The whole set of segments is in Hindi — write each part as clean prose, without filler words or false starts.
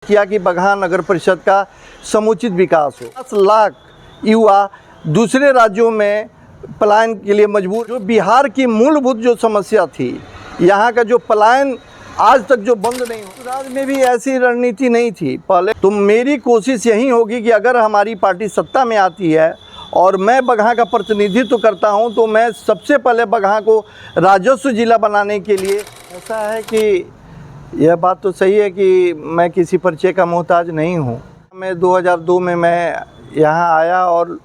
किया कि बगहा नगर परिषद का समुचित विकास हो। 10 लाख युवा दूसरे राज्यों में पलायन के लिए मजबूर। जो बिहार की मूलभूत जो समस्या थी, यहाँ का जो पलायन आज तक जो बंद नहीं हुआ, राज्य में भी ऐसी रणनीति नहीं थी पहले। तो मेरी कोशिश यही होगी कि अगर हमारी पार्टी सत्ता में आती है और मैं बगहा का प्रतिनिधित्व करता हूं, तो मैं सबसे पहले बगहा को राजस्व जिला बनाने के लिए। ऐसा है कि यह बात तो सही है कि मैं किसी परिचय का मोहताज नहीं हूं। मैं 2002 में मैं यहाँ आया और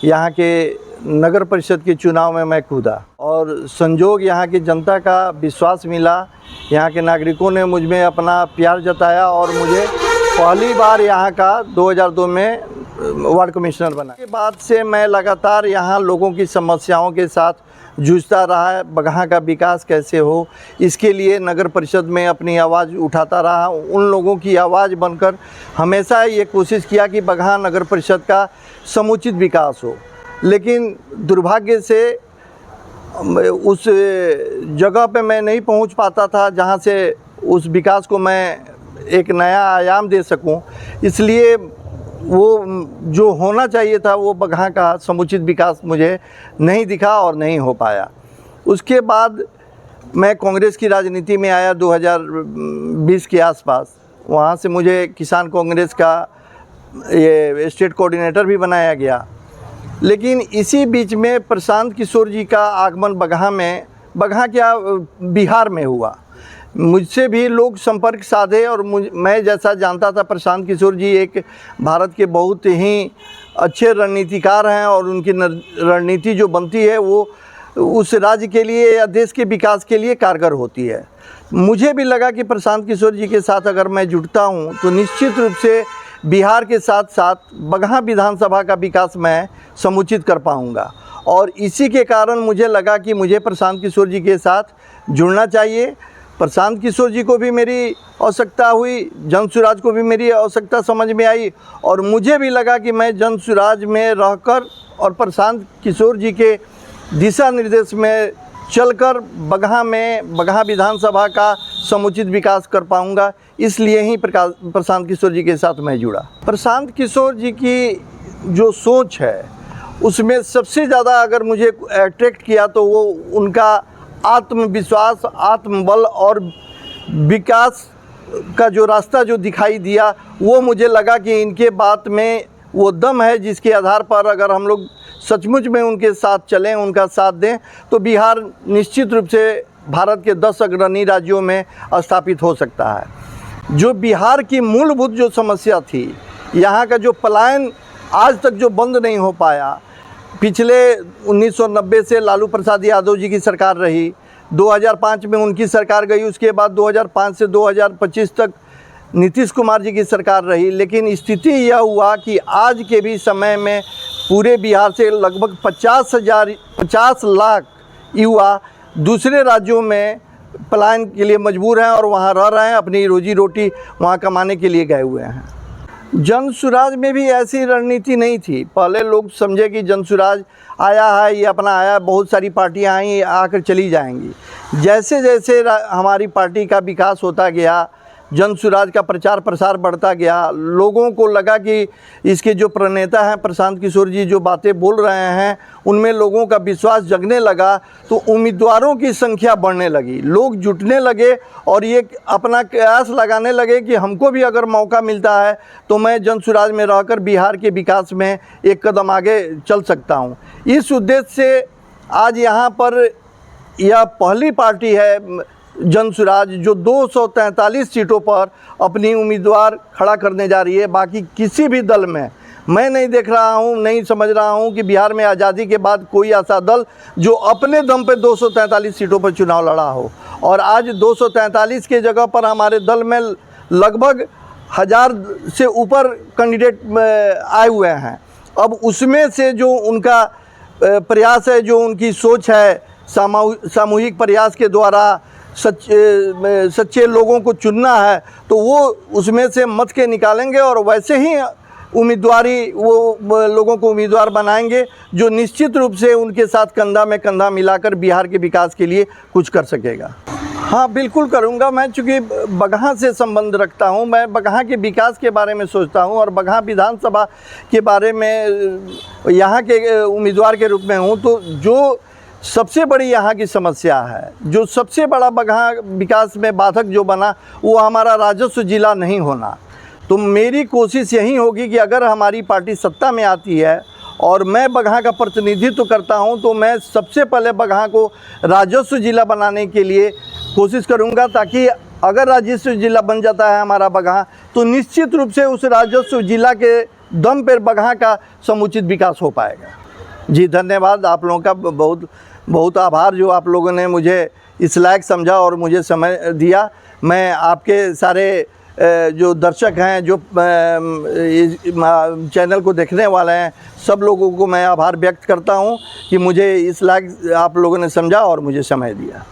यहाँ के नगर परिषद के चुनाव में मैं कूदा और संजोग यहाँ की जनता का विश्वास मिला। यहाँ के नागरिकों ने मुझ में अपना प्यार जताया और मुझे पहली बार यहाँ का 2002 में वार्ड कमिश्नर बना। के बाद से मैं लगातार यहाँ लोगों की समस्याओं के साथ जूझता रहा है। बगहा का विकास कैसे हो, इसके लिए नगर परिषद में अपनी आवाज़ उठाता रहा। उन लोगों की आवाज़ बनकर हमेशा ये कोशिश किया कि बगहा नगर परिषद का समुचित विकास हो। लेकिन दुर्भाग्य से उस जगह पे मैं नहीं पहुंच पाता था जहां से उस विकास को मैं एक नया आयाम दे सकूं। इसलिए वो जो होना चाहिए था वो बगहा का समुचित विकास मुझे नहीं दिखा और नहीं हो पाया। उसके बाद मैं कांग्रेस की राजनीति में आया 2020 के आसपास। वहाँ से मुझे किसान कांग्रेस का ये स्टेट कोऑर्डिनेटर भी बनाया गया। लेकिन इसी बीच में प्रशांत किशोर जी का आगमन बगहा क्या बिहार में हुआ। मुझसे भी लोग संपर्क साधे और मैं जैसा जानता था प्रशांत किशोर जी एक भारत के बहुत ही अच्छे रणनीतिकार हैं और उनकी रणनीति जो बनती है वो उस राज्य के लिए या देश के विकास के लिए कारगर होती है। मुझे भी लगा कि प्रशांत किशोर जी के साथ अगर मैं जुड़ता हूं तो निश्चित रूप से बिहार के साथ साथ बगहा विधानसभा का विकास मैं समुचित कर पाऊंगा। और इसी के कारण मुझे लगा कि मुझे प्रशांत किशोर जी के साथ जुड़ना चाहिए। प्रशांत किशोर जी को भी मेरी आवश्यकता हुई, जनसुराज को भी मेरी आवश्यकता समझ में आई और मुझे भी लगा कि मैं जनसुराज में रहकर और प्रशांत किशोर जी के दिशा निर्देश में चलकर बगहा विधानसभा का समुचित विकास कर पाऊंगा। इसलिए ही प्रशांत किशोर जी के साथ मैं जुड़ा। प्रशांत किशोर जी की जो सोच है उसमें सबसे ज़्यादा अगर मुझे अट्रैक्ट किया तो वो उनका आत्मविश्वास, आत्मबल और विकास का जो रास्ता जो दिखाई दिया, वो मुझे लगा कि इनके बात में वो दम है जिसके आधार पर अगर हम लोग सचमुच में उनके साथ चलें, उनका साथ दें, तो बिहार निश्चित रूप से भारत के 10 अग्रणी राज्यों में स्थापित हो सकता है। जो बिहार की मूलभूत जो समस्या थी, यहाँ का जो पलायन आज तक जो बंद नहीं हो पाया। पिछले 1990 से लालू प्रसाद यादव जी की सरकार रही, 2005 में उनकी सरकार गई, उसके बाद 2005 से 2025 तक नीतीश कुमार जी की सरकार रही। लेकिन स्थिति यह हुआ कि आज के भी समय में पूरे बिहार से लगभग 50 लाख युवा दूसरे राज्यों में पलायन के लिए मजबूर हैं और वहाँ रह रहे हैं, अपनी रोजी रोटी वहाँ कमाने के लिए गए हुए हैं। जनसुराज में भी ऐसी रणनीति नहीं थी। पहले लोग समझे कि जनसुराज आया है, ये अपना आया, बहुत सारी पार्टियां आई आकर चली जाएंगी। जैसे जैसे हमारी पार्टी का विकास होता गया, जनसुराज का प्रचार प्रसार बढ़ता गया, लोगों को लगा कि इसके जो प्रणेता हैं प्रशांत किशोर जी जो बातें बोल रहे हैं उनमें लोगों का विश्वास जगने लगा। तो उम्मीदवारों की संख्या बढ़ने लगी, लोग जुटने लगे और ये अपना कयास लगाने लगे कि हमको भी अगर मौका मिलता है तो मैं जनसुराज में रहकर बिहार के विकास में एक कदम आगे चल सकता हूँ। इस उद्देश्य से आज यहाँ पर यह पहली पार्टी है जनसुराज जो 243 सीटों पर अपनी उम्मीदवार खड़ा करने जा रही है। बाकी किसी भी दल में मैं नहीं देख रहा हूं, नहीं समझ रहा हूं कि बिहार में आज़ादी के बाद कोई ऐसा दल जो अपने दम पे 243 सीटों पर चुनाव लड़ा हो। और आज 243 के जगह पर हमारे दल में लगभग 1000 से ऊपर कैंडिडेट आए हुए हैं। अब उसमें से जो उनका प्रयास है, जो उनकी सोच है, सामूहिक प्रयास के द्वारा सच्चे लोगों को चुनना है, तो वो उसमें से मत के निकालेंगे और वैसे ही उम्मीदवारी वो लोगों को उम्मीदवार बनाएंगे जो निश्चित रूप से उनके साथ कंधा में कंधा मिलाकर बिहार के विकास के लिए कुछ कर सकेगा। हाँ, बिल्कुल करूँगा। मैं चूँकि बगहा से संबंध रखता हूँ, मैं बगहा के विकास के बारे में सोचता हूँ और बगहा विधानसभा के बारे में यहाँ के उम्मीदवार के रूप में हूँ। तो जो सबसे बड़ी यहाँ की समस्या है, जो सबसे बड़ा बगहा विकास में बाधक जो बना, वो हमारा राजस्व जिला नहीं होना। तो मेरी कोशिश यही होगी कि अगर हमारी पार्टी सत्ता में आती है और मैं बगहा का प्रतिनिधित्व करता हूं, तो मैं सबसे पहले बगहा को राजस्व जिला बनाने के लिए कोशिश करूंगा, ताकि अगर राजस्व जिला बन जाता है हमारा बगहा, तो निश्चित रूप से उस राजस्व जिला के दम पर बगहा का समुचित विकास हो पाएगा। जी धन्यवाद, आप लोगों का बहुत बहुत आभार जो आप लोगों ने मुझे इस लायक समझा और मुझे समय दिया। मैं आपके सारे जो दर्शक हैं, जो चैनल को देखने वाले हैं, सब लोगों को मैं आभार व्यक्त करता हूं कि मुझे इस लायक आप लोगों ने समझा और मुझे समय दिया।